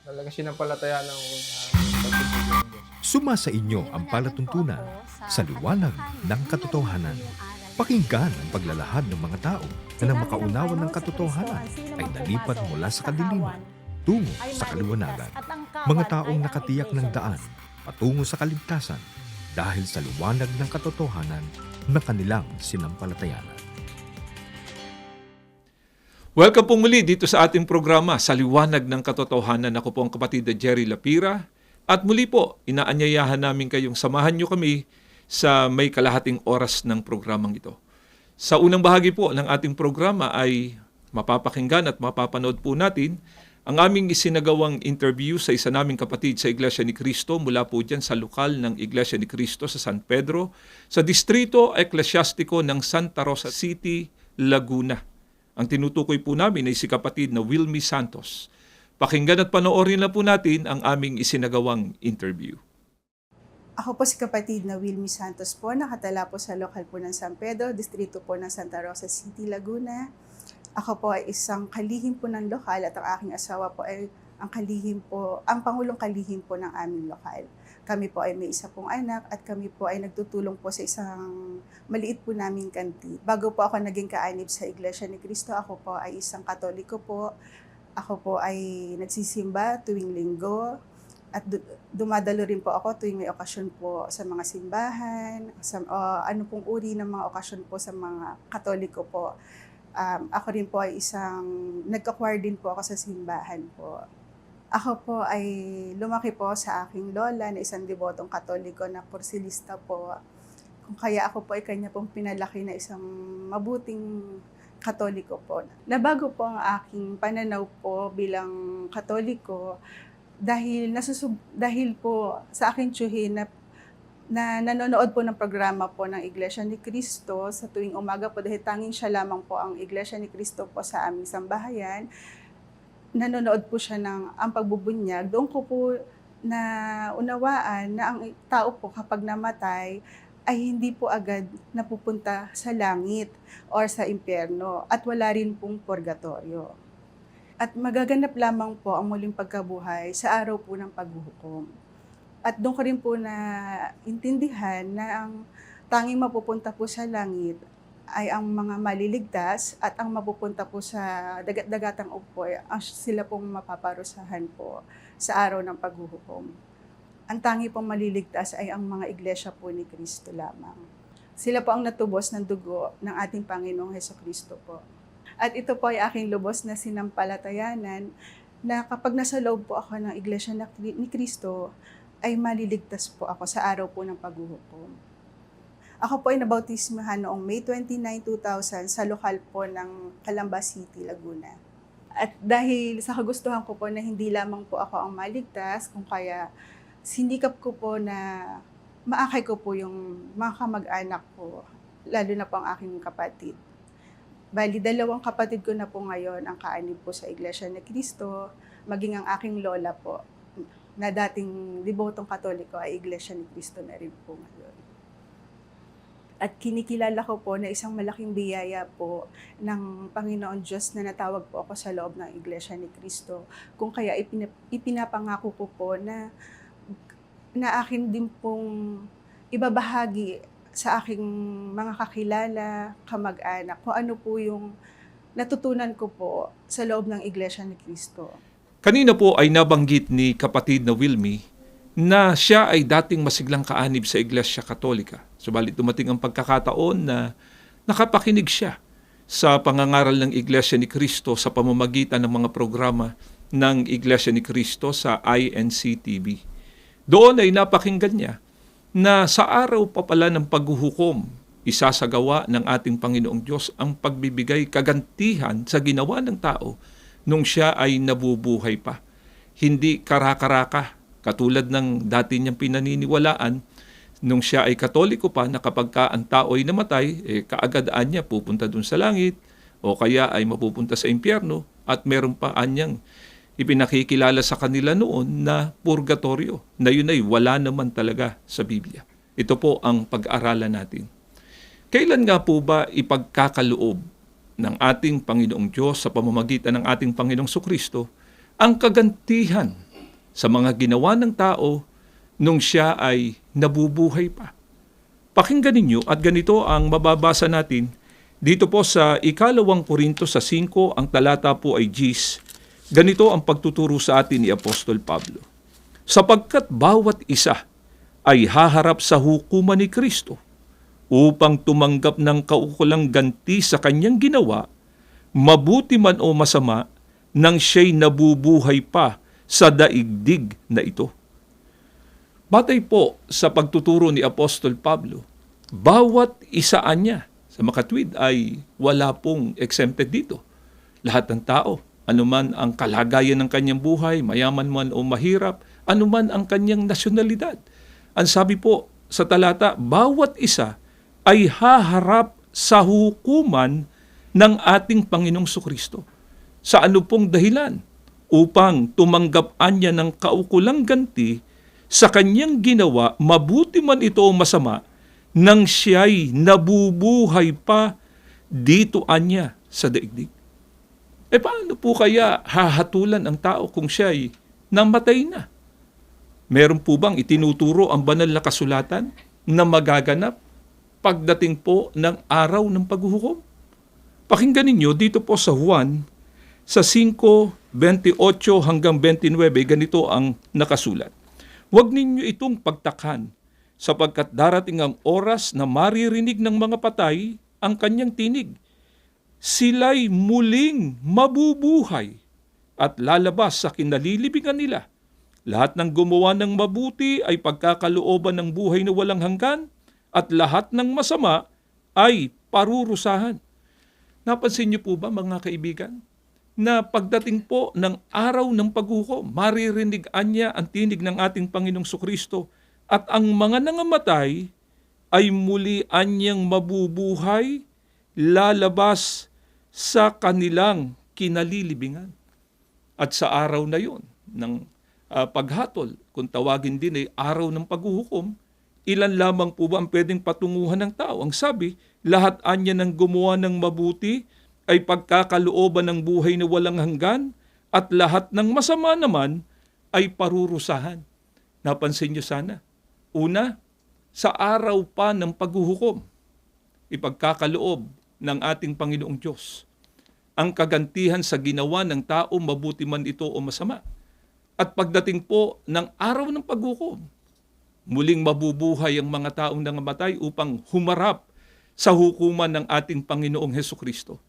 Talaga sinampalatayaan ng pagtutulong Diyos. Suma sa inyo ang palatuntunan sa liwanag ng katotohanan. Pakinggan ang paglalahad ng mga tao na nang makaunawa ng katotohanan ay nalipat mula sa kadiliman tungo sa kaliwanagan. Mga taong nakatiyak ng daan patungo sa kaligtasan dahil sa liwanag ng katotohanan na kanilang sinampalatayanan. Welcome po muli dito sa ating programa sa Liwanag ng Katotohanan. Ako po ang kapatid na Jerry Lapira. At muli po, inaanyayahan namin kayong samahan nyo kami sa may kalahating oras ng programang ito. Sa unang bahagi po ng ating programa ay mapapakinggan at mapapanood po natin ang aming isinagawang interview sa isa naming kapatid sa Iglesia ni Cristo mula po dyan sa lokal ng Iglesia ni Cristo sa San Pedro, sa Distrito Eclesiastico ng Santa Rosa City, Laguna. Ang tinutukoy po namin ay si kapatid na Wilmy Santos. Pakinggan at panoorin na po natin ang aming isinagawang interview. Ako po si kapatid na Wilmy Santos po, nakatala po sa lokal po ng San Pedro, distrito po ng Santa Rosa City, Laguna. Ako po ay isang kalihim po ng lokal at ang aking asawa po ay ang pangulong kalihim po ng aming lokal. Kami po ay may isa pong anak at kami po ay nagtutulong po sa isang maliit po naming kanti. Bago po ako naging kaanib sa Iglesia ni Cristo, ako po ay isang Katoliko po. Ako po ay nagsisimba tuwing linggo at dumadalo rin po ako tuwing may okasyon po sa mga simbahan, ano pong uri ng mga okasyon po sa mga Katoliko po. Ako rin po ay nagka-choir din po ako sa simbahan po. Ako po ay lumaki po sa aking lola na isang debotong Katoliko na porsilista po. Kung kaya ako po ay kanya pong pinalaki na isang mabuting Katoliko po. Nabago po ang aking pananaw po bilang Katoliko dahil po sa aking tiyuhin na nanonood po ng programa po ng Iglesia ni Cristo sa tuwing umaga po dahil tanging siya lamang po ang Iglesia ni Cristo po sa aming sambahayan. Nanonood po siya ng ang pagbubunyag. Doon ko po na unawaan na ang tao po kapag namatay ay hindi po agad napupunta sa langit or sa impyerno at wala rin pong purgatorio. At magaganap lamang po ang muling pagkabuhay sa araw po ng paghuhukom. At doon ko rin po na intindihan na ang tanging mapupunta po sa langit ay ang mga maliligtas at ang mapupunta po sa dagat-dagatang upoy, sila pong mapaparusahan po sa araw ng paghuhukom. Ang tangi pong maliligtas ay ang mga iglesia po ni Cristo lamang. Sila po ang natubos ng dugo ng ating Panginoong Hesukristo po. At ito po ay aking lubos na sinampalatayanan na kapag nasa loob po ako ng iglesia ni Cristo, ay maliligtas po ako sa araw po ng paghuhukom. Ako po ay nabautismahan noong May 29, 2000 sa lokal po ng Calamba City, Laguna. At dahil sa kagustuhan ko po na hindi lamang po ako ang maligtas, kung kaya sindikap ko po na maakay ko po yung mga kamag-anak ko, lalo na po ang aking kapatid. Bali, 2 kapatid ko na po ngayon ang kaanib po sa Iglesia ni Cristo, maging ang aking lola po, na dating debotong Katoliko ay Iglesia ni Cristo na rin po ngayon. At kinikilala ko po na isang malaking biyaya po ng Panginoon Diyos na natawag po ako sa loob ng Iglesia ni Cristo. Kung kaya ipinapangako ko po na akin din pong ibabahagi sa aking mga kakilala, kamag-anak, kung ano po yung natutunan ko po sa loob ng Iglesia ni Cristo. Kanina po ay nabanggit ni kapatid na Wilmy na siya ay dating masiglang kaanib sa Iglesia Katolika. Subalit dumating ang pagkakataon na nakapakinig siya sa pangangaral ng Iglesia ni Cristo sa pamamagitan ng mga programa ng Iglesia ni Cristo sa INC-TV. Doon ay napakinggan niya na sa araw pa pala ng paghuhukom, isasagawa ng ating Panginoong Diyos ang pagbibigay kagantihan sa ginawa ng tao nung siya ay nabubuhay pa. Hindi karakaraka, katulad ng dati niyang pinaniniwalaan nung siya ay Katoliko pa na kapag ang tao ay namatay, kaagadaan niya pupunta dun sa langit o kaya ay mapupunta sa impyerno at meron pa anyang ipinakikilala sa kanila noon na purgatorio na yun ay wala naman talaga sa Biblia. Ito po ang pag-aaralan natin. Kailan nga po ba ipagkakaloob ng ating Panginoong Diyos sa pamamagitan ng ating Panginoong Sukristo ang kagantihan sa mga ginawa ng tao nung siya ay nabubuhay pa. Pakinggan ninyo at ganito ang mababasa natin dito po sa 2 Korinto sa 5, ang talata po ay 10. Ganito ang pagtuturo sa atin ni Apostol Pablo. Sapagkat bawat isa ay haharap sa hukuman ni Kristo upang tumanggap ng kaukulang ganti sa kanyang ginawa, mabuti man o masama, nang siya'y nabubuhay pa sa daigdig na ito. Batay po sa pagtuturo ni Apostol Pablo, bawat isaan niya sa makatwid ay wala pong exempted dito. Lahat ng tao, anuman ang kalagayan ng kanyang buhay, mayaman man o mahirap, anuman ang kanyang nasyonalidad. Ang sabi po sa talata, bawat isa ay haharap sa hukuman ng ating Panginoong Sukristo. Sa ano pong dahilan? Upang tumanggap niya ng kaukulang ganti sa kanyang ginawa, mabuti man ito o masama, nang siya'y nabubuhay pa dito anya sa daigdig. Paano po kaya hahatulan ang tao kung siya'y namatay na? Meron po bang itinuturo ang banal na kasulatan na magaganap pagdating po ng araw ng paghuhukom? Pakinggan ninyo dito po sa Juan, sa 5:28 hanggang 29, ganito ang nakasulat. Huwag ninyo itong pagtakhan, sapagkat darating ang oras na maririnig ng mga patay ang kanyang tinig. Sila'y muling mabubuhay at lalabas sa kinalilibingan nila. Lahat ng gumawa ng mabuti ay pagkakalooban ng buhay na walang hanggan, at lahat ng masama ay parurusahan. Napansin niyo po ba, mga kaibigan, na pagdating po ng araw ng paghukom, maririnig niya ang tinig ng ating Panginoong Sukristo, at ang mga nangamatay ay muli anyang mabubuhay, lalabas sa kanilang kinalilibingan. At sa araw na yon ng paghatol, kung tawagin din ay araw ng paghuhukom, ilan lamang po ba ang pwedeng patunguhan ng tao? Ang sabi, lahat anya ng gumawa ng mabuti ay pagkakalooban ng buhay na walang hanggan, at lahat ng masama naman ay parurusahan. Napansin niyo sana, una, sa araw pa ng paghuhukom, ipagkakaloob ng ating Panginoong Diyos ang kagantihan sa ginawa ng tao, mabuti man ito o masama. At pagdating po ng araw ng paghukom, muling mabubuhay ang mga taong nangamatay upang humarap sa hukuman ng ating Panginoong Hesukristo.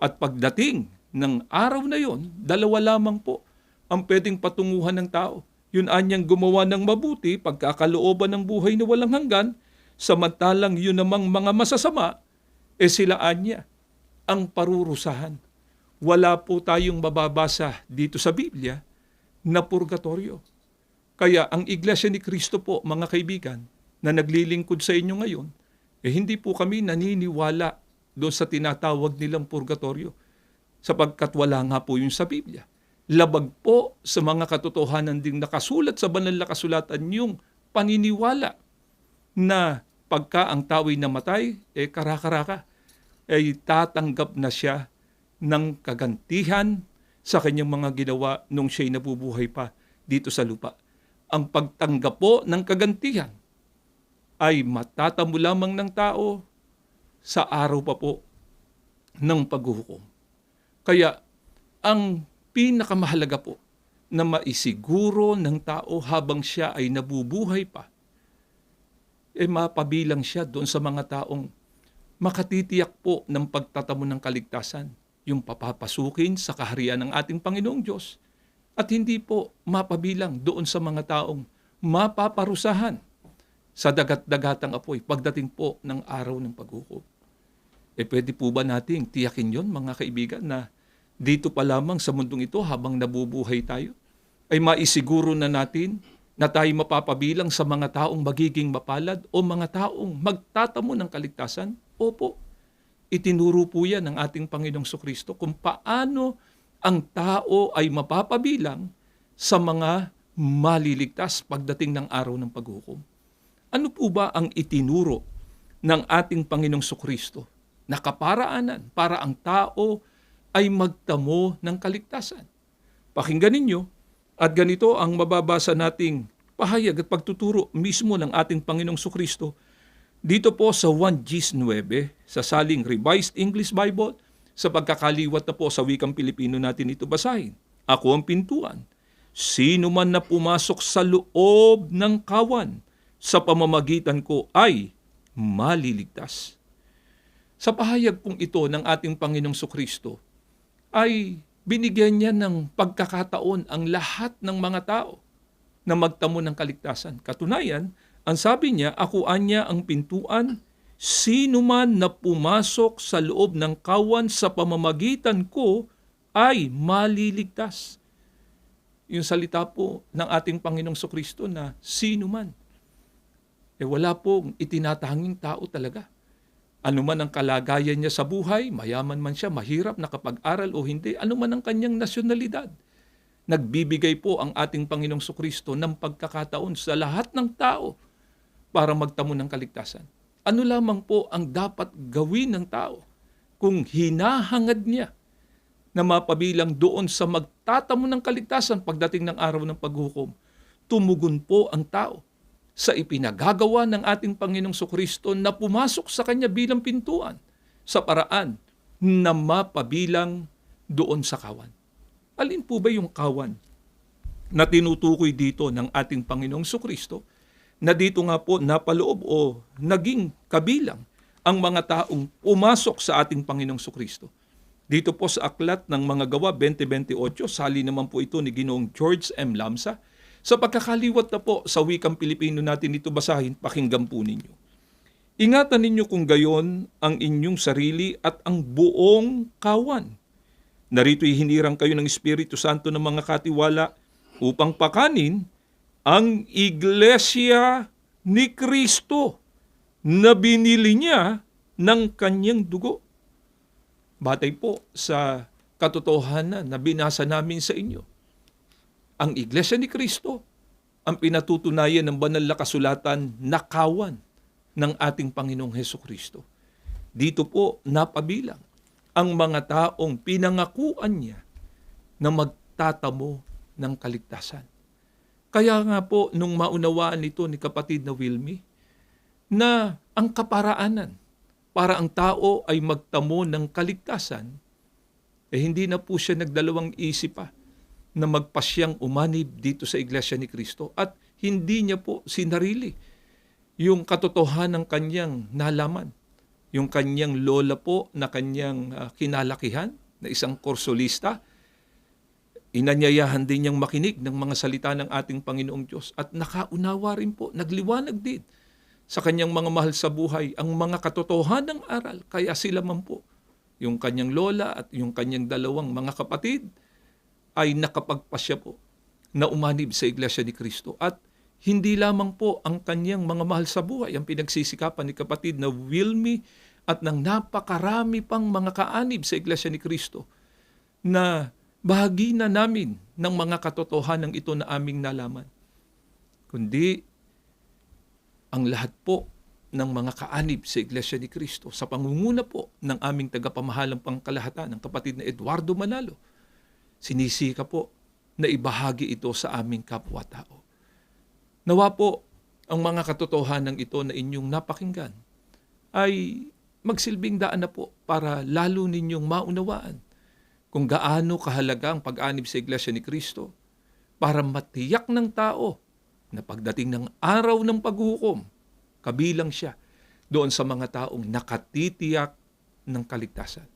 At pagdating ng araw na yon, dalawa lamang po ang pwedeng patunguhan ng tao. Yun anyang gumawa ng mabuti, pagkakalooban ng buhay na walang hanggan, samantalang yun namang mga masasama, sila anya ang parurusahan. Wala po tayong mababasa dito sa Biblia na purgatorio. Kaya ang Iglesia ni Cristo po, mga kaibigan, na naglilingkod sa inyo ngayon, hindi po kami naniniwala doon sa tinatawag nilang purgatorio, sapagkat wala nga po yun sa Biblia. Labag po sa mga katotohanan ding nakasulat sa banal na kasulatan yung paniniwala na pagka ang tao'y namatay, karakaraka, ay tatanggap na siya ng kagantihan sa kanyang mga ginawa nung siya'y nabubuhay pa dito sa lupa. Ang pagtanggap po ng kagantihan ay matatamo lamang ng tao sa araw pa po ng paghuhukom. Kaya ang pinakamahalaga po na maisiguro ng tao habang siya ay nabubuhay pa, mapabilang siya doon sa mga taong makatitiyak po ng pagtatamo ng kaligtasan, yung papapasukin sa kaharian ng ating Panginoong Diyos, at hindi po mapabilang doon sa mga taong mapaparusahan sa dagat-dagatang apoy pagdating po ng araw ng paghukom. Pwede po ba nating tiyakin yon, mga kaibigan, na dito pa lamang sa mundong ito habang nabubuhay tayo, ay maisiguro na natin na tayo mapapabilang sa mga taong magiging mapalad o mga taong magtatamo ng kaligtasan? Opo, itinuro po yan ng ating Panginoong Sukristo kung paano ang tao ay mapapabilang sa mga maliligtas pagdating ng araw ng paghukom. Ano po ba ang itinuro ng ating Panginoong Sukristo na kaparaanan para ang tao ay magtamo ng kaligtasan? Pakinggan ninyo At ganito ang mababasa nating pahayag at pagtuturo mismo ng ating Panginoong Sukristo dito po sa 1 Gs 9 sa saling Revised English Bible. Sa pagkakaliwat na po sa wikang Pilipino natin ito basahin. Ako ang pintuan. Sino man na pumasok sa loob ng kawan sa pamamagitan ko ay maliligtas. Sa pahayag pong ito ng ating Panginoong Sukristo ay binigyan niya ng pagkakataon ang lahat ng mga tao na magtamo ng kaligtasan. Katunayan, ang sabi niya, ako anya ang pintuan, sino man na pumasok sa loob ng kawan sa pamamagitan ko ay maliligtas. Yung salita po ng ating Panginoong Sukristo na sino man. Wala pong itinatanging tao talaga. Ano man ang kalagayan niya sa buhay, mayaman man siya, mahirap, nakapag-aral o hindi, ano man ang kanyang nasyonalidad. Nagbibigay po ang ating Panginoong Sukristo ng pagkakataon sa lahat ng tao para magtamo ng kaligtasan. Ano lamang po ang dapat gawin ng tao kung hinahangad niya na mapabilang doon sa magtatamo ng kaligtasan pagdating ng araw ng paghukom? Tumugon po ang tao sa ipinagagawa ng ating Panginoong Sukristo na pumasok sa kanya bilang pintuan sa paraan na mapabilang doon sa kawan. Alin po ba yung kawan na tinutukoy dito ng ating Panginoong Sukristo na dito nga po napaloob o naging kabilang ang mga taong pumasok sa ating Panginoong Sukristo? Dito po sa Aklat ng Mga Gawa 20:28, sali naman po ito ni Ginoong George M. Lamsa. Sa pagkakaliwat na po sa wikang Pilipino natin ito basahin, pakinggan po ninyo. Ingatan ninyo kung gayon ang inyong sarili at ang buong kawan. Narito'y hinirang kayo ng Espiritu Santo ng mga katiwala upang pakanin ang Iglesia ni Kristo na binili niya ng kanyang dugo. Batay po sa katotohanan na binasa namin sa inyo. Ang Iglesia ni Kristo ang pinatutunayan ng banal na kasulatan na kawan ng ating Panginoong Hesukristo. Dito po napabilang ang mga taong pinangakuan niya na magtatamo ng kaligtasan. Kaya nga po nung maunawaan ito ni kapatid na Wilmy na ang kaparaanan para ang tao ay magtamo ng kaligtasan, hindi na po siya nagdalawang isip pa na magpasyang umanib dito sa Iglesia ni Kristo at hindi niya po sinarili yung katotohanan ng kanyang nalaman. Yung kanyang lola po na kanyang kinalakihan na isang kursulista, inanyayahan din niyang makinig ng mga salita ng ating Panginoong Diyos at nakaunawa rin po, nagliwanag din sa kanyang mga mahal sa buhay ang mga katotohanan ng aral. Kaya sila man po, yung kanyang lola at yung kanyang dalawang mga kapatid ay nakapagpasya po na umanib sa Iglesia ni Kristo. At hindi lamang po ang kanyang mga mahal sa buhay ang pinagsisikapan ni kapatid na Wilmy at ng napakarami pang mga kaanib sa Iglesia ni Kristo na bahagi na namin ng mga katotohanan ito na aming nalaman. Kundi ang lahat po ng mga kaanib sa Iglesia ni Kristo sa pangunguna po ng aming tagapamahalang pangkalahatan, ng kapatid na Eduardo Manalo, sinisika po na ibahagi ito sa aming kapwa-tao. Nawa po ang mga katotohanan ito na inyong napakinggan ay magsilbing daan na po para lalo ninyong maunawaan kung gaano kahalaga ang pag-anib sa Iglesia ni Kristo para matiyak ng tao na pagdating ng araw ng paghukom, kabilang siya doon sa mga taong nakatitiyak ng kaligtasan.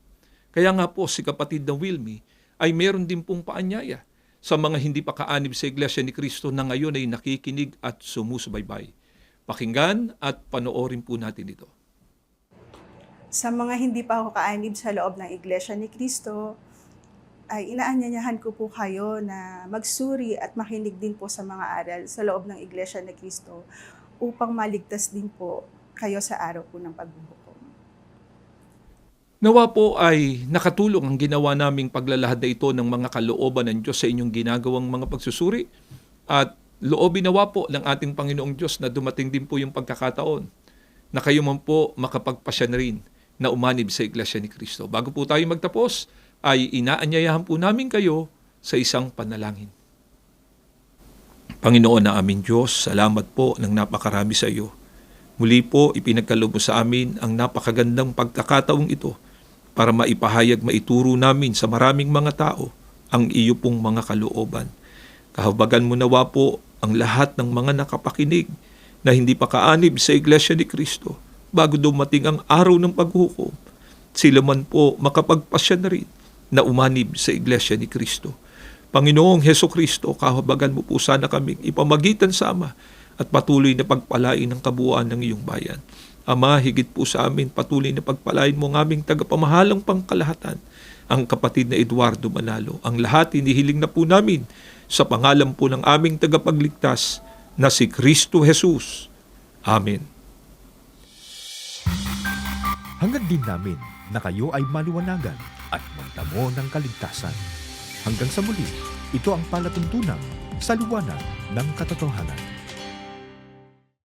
Kaya nga po si kapatid na Wilmy ay meron din pong paanyaya sa mga hindi pa kaanib sa Iglesia ni Kristo na ngayon ay nakikinig at sumusubaybay. Pakinggan at panoorin po natin ito. Sa mga hindi pa ako kaanib sa loob ng Iglesia ni Kristo, ay inaanyayahan ko po kayo na magsuri at makinig din po sa mga aral sa loob ng Iglesia ni Kristo upang maligtas din po kayo sa araw po ng paghuhukom. Nawa po ay nakatulong ang ginawa naming paglalahad na ito ng mga kalooban ng Diyos sa inyong ginagawang mga pagsusuri. At loobin nawa po ng ating Panginoong Diyos na dumating din po yung pagkakataon na kayo man po makapagpasya na rin na umanib sa Iglesia ni Kristo. Bago po tayo magtapos, ay inaanyayahan po namin kayo sa isang panalangin. Panginoon na aming Diyos, salamat po ng napakarami sa iyo. Muli po, ipinagkaloob mo sa amin ang napakagandang pagkakataong ito para maipahayag, maituro namin sa maraming mga tao ang iyo pong mga kalooban. Kahabagan mo nawa po ang lahat ng mga nakapakinig na hindi pa kaanib sa Iglesia ni Cristo bago dumating ang araw ng paghukom. Sila man po makapagpasya na rin na umanib sa Iglesia ni Cristo. Panginoong Heso Kristo, kahabagan mo po sana kaming ipamagitan sa Ama at patuloy na pagpalain ang kabuuan ng iyong bayan. Ama, higit po sa amin, patuloy na pagpalain mo ng aming tagapamahalang pangkalahatan, ang kapatid na Eduardo Manalo. Ang lahat inihiling na po namin sa pangalan po ng aming tagapagligtas na si Kristo Jesus. Amen. Hangad din namin na kayo ay maliwanagan at magdamo ng kaligtasan. Hanggang sa muli, ito ang palatuntunan sa liwanag ng katotohanan.